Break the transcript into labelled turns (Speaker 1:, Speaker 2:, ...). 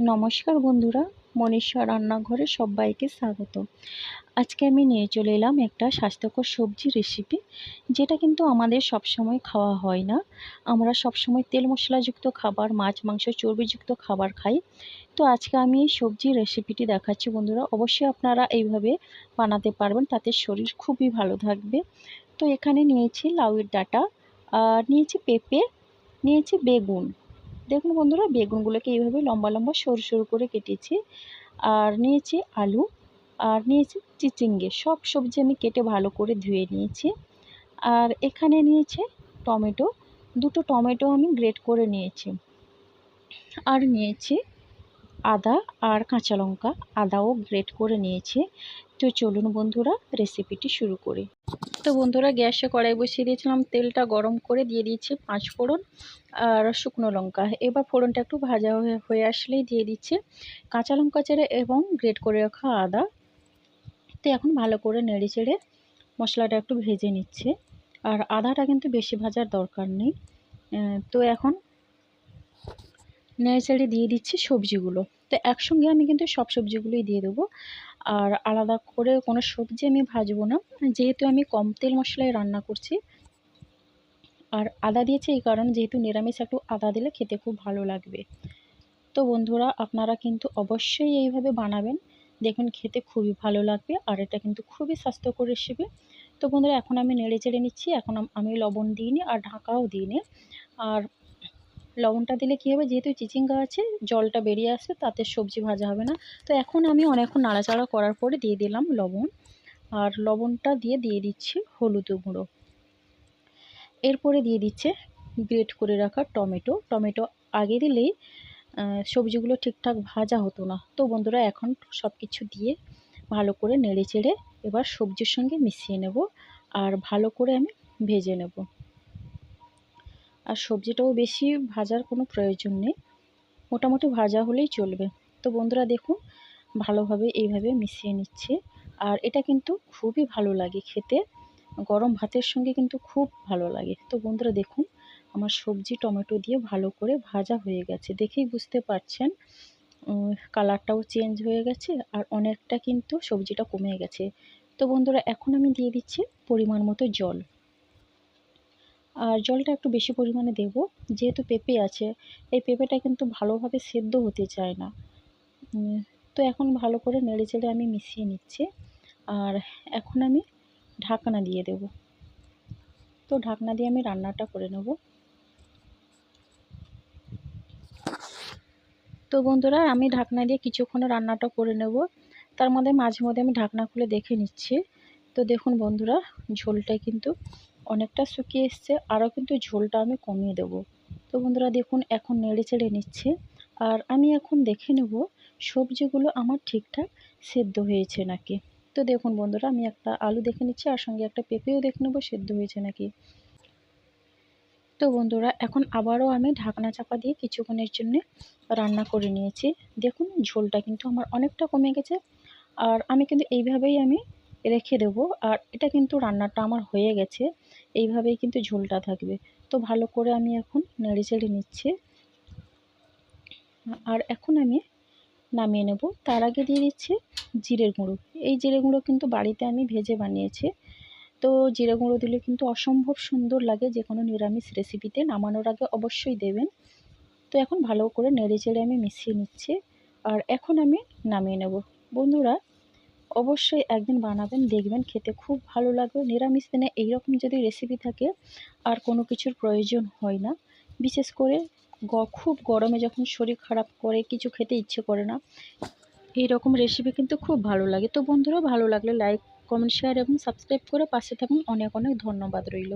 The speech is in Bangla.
Speaker 1: নমস্কার বন্ধুরা, মনীষা রান্নাঘরে সবাইকে স্বাগত। আজকে আমি নিয়ে চলে এলাম একটা স্বাস্থ্যকর সবজি রেসিপি, যেটা কিন্তু আমাদের সবসময় খাওয়া হয় না। আমরা সবসময় তেল মশলাযুক্ত খাবার, মাছ মাংস চর্বিযুক্ত খাবার খাই। তো আজকে আমি এই সবজি রেসিপিটি দেখাচ্ছি বন্ধুরা। অবশ্যই আপনারা এইভাবে বানাতে পারবেন, তাতে শরীর খুবই ভালো থাকবে। তো এখানে নিয়েছি লাউয়ের ডাঁটা, আর নিয়েছি পেঁপে, নিয়েছি বেগুন। দেখুন বন্ধুরা, বেগুনগুলোকে এইভাবে লম্বা লম্বা সরু সরু করে কেটেছি। আর নিয়েছি আলু, আর নিয়েছি চিচিঙ্গে। সব সবজি আমি কেটে ভালো করে ধুয়ে নিয়েছি। আর এখানে নিয়েছি টমেটো, দুটো টমেটো আমি গ্রেট করে নিয়েছি। আর নিয়েছি আদা আর কাঁচা লঙ্কা, আদাও গ্রেট করে নিয়েছি। তো চলুন বন্ধুরা, রেসিপিটি শুরু করি। তো বন্ধুরা, গ্যাসে কড়াই বসিয়ে দিয়েছিলাম, তেলটা গরম করে দিয়ে দিয়েছি 5 ফোড়ন আর শুকনো লঙ্কা। এবার ফোড়নটা একটু ভাজা হয়ে আসলেই দিয়ে দিচ্ছি কাঁচা লঙ্কা চেড়ে এবং গ্রেট করে রাখা আদা। তো এখন ভালো করে নেড়ে চেড়ে মশলাটা একটু ভেজে নিচ্ছে। আর আদাটা কিন্তু বেশি ভাজার দরকার নেই। তো এখন নেড়ে চেড়ে দিয়ে দিচ্ছি সবজিগুলো। তো একসঙ্গে আমি কিন্তু সব সবজিগুলোই দিয়ে দেবো, আর আলাদা করে কোনো সবজি আমি ভাজবো না, যেহেতু আমি কম তেল মশলায় রান্না করছি। আর আদা দিয়েছি এই কারণে, যেহেতু নিরামিষ একটু আদা দিলে খেতে খুব ভালো লাগবে। তো বন্ধুরা, আপনারা কিন্তু অবশ্যই এইভাবে বানাবেন, দেখুন খেতে খুবই ভালো লাগবে। আর এটা কিন্তু খুবই স্বাস্থ্যকর রেসিপি। তো বন্ধুরা, এখন আমি নেড়ে চেড়ে নিচ্ছি। এখন আমি লবণ দিইনি আর ঢাকাও দিইনি। আর লবণটা দিলে কী হবে, যেহেতু চিচিঙ্গা আছে জলটা বেরিয়ে আসবে, তাতে সবজি ভাজা হবে না। তো এখন আমি অনেকক্ষণ নাড়াচাড়া করার পরে দিয়ে দিলাম লবণ। আর লবণটা দিয়ে দিচ্ছি হলুদ গুঁড়ো। এরপরে দিয়ে দিচ্ছে গ্রেট করে রাখা টমেটো। টমেটো আগে দিলেই সবজিগুলো ঠিকঠাক ভাজা হতো না। তো বন্ধুরা, এখন সব কিছু দিয়ে ভালো করে নেড়ে চেড়ে এবার সবজির সঙ্গে মিশিয়ে নেব, আর ভালো করে আমি ভেজে নেব। আর সবজিটাও বেশি ভাজার কোনো প্রয়োজন নেই, মোটামুটি ভাজা হলেই চলবে। তো বন্ধুরা দেখুন, ভালোভাবে এইভাবে মিশিয়ে নিচ্ছে। আর এটা কিন্তু খুবই ভালো লাগে খেতে, গরম ভাতের সঙ্গে কিন্তু খুব ভালো লাগে। তো বন্ধুরা দেখুন, আমার সবজি টমেটো দিয়ে ভালো করে ভাজা হয়ে গেছে, দেখেই বুঝতে পারছেন। কালারটাও চেঞ্জ হয়ে গেছে, আর অনেকটা কিন্তু সবজিটা কমে গেছে। তো বন্ধুরা, এখন আমি দিয়ে দিচ্ছি পরিমাণ মতো জল। আর জলটা একটু বেশি পরিমাণে দেব, যেহেতু পেঁপে আছে। এই পেঁপেটা কিন্তু ভালোভাবে সেদ্ধ হতে চায় না। তো এখন ভালো করে নেড়েচেড়ে আমি মিশিয়ে নিচ্ছি। আর এখন আমি ঢাকনা দিয়ে দেব। তো ঢাকনা দিয়ে আমি রান্নাটা করে নেব। তো বন্ধুরা, আমি ঢাকনা দিয়ে কিছুক্ষণ রান্নাটা করে নেব। তার মধ্যে মাঝে মধ্যে আমি ঢাকনা খুলে দেখে নিচ্ছি। তো দেখুন বন্ধুরা, ঝোলটা কিন্তু অনেকটা শুকিয়ে এসছে, আরও কিন্তু ঝোলটা আমি কমিয়ে দেব। তো বন্ধুরা দেখুন, এখন নেড়ে চেড়ে নিচ্ছে। আর আমি এখন দেখে নেব সবজিগুলো আমার ঠিকঠাক সেদ্ধ হয়েছে নাকি। তো দেখুন বন্ধুরা, আমি একটা আলু দেখে নিচ্ছি, আর সঙ্গে একটা পেঁপেও দেখে নেব সেদ্ধ হয়েছে নাকি। তো বন্ধুরা, এখন আবারও আমি ঢাকনা চাপা দিয়ে কিছুক্ষণের জন্য রান্না করে নিয়েছি। দেখুন ঝোলটা কিন্তু আমার অনেকটা কমে গেছে। আর আমি কিন্তু এইভাবেই আমি রেখে দেব। আর এটা কিন্তু রান্নাটা আমার হয়ে গেছে, এইভাবেই কিন্তু ঝোলটা থাকবে। তো ভালো করে আমি এখন নেড়ে চেড়ে নিচ্ছি। আর এখন আমি নামিয়ে নেব। তার আগে দিয়ে দিচ্ছি জিরের গুঁড়ো। এই জিরে গুঁড়ো কিন্তু বাড়িতে আমি ভেজে বানিয়েছি। তো জিরে গুঁড়ো দিলে কিন্তু অসম্ভব সুন্দর লাগে যে কোনো নিরামিষ রেসিপিতে। নামানোর আগে অবশ্যই দেবেন। তো এখন ভালো করে নেড়ে চেড়ে আমি মিশিয়ে নিচ্ছি। আর এখন আমি নামিয়ে নেব। বন্ধুরা, অবশ্যই একদিন বানাবেন, দেখবেন খেতে খুব ভালো লাগবে। নিরামিষ দিনে এইরকম যদি রেসিপি থাকে, আর কোনো কিছুর প্রয়োজন হয় না। বিশেষ করে খুব গরমে যখন শরীর খারাপ করে, কিছু খেতে ইচ্ছে করে না, এইরকম রেসিপি কিন্তু খুব ভালো লাগে। তো বন্ধুরা, ভালো লাগলে লাইক, কমেন্ট, শেয়ার এবং সাবস্ক্রাইব করে পাশে থাকুন। অনেক অনেক ধন্যবাদ রইল।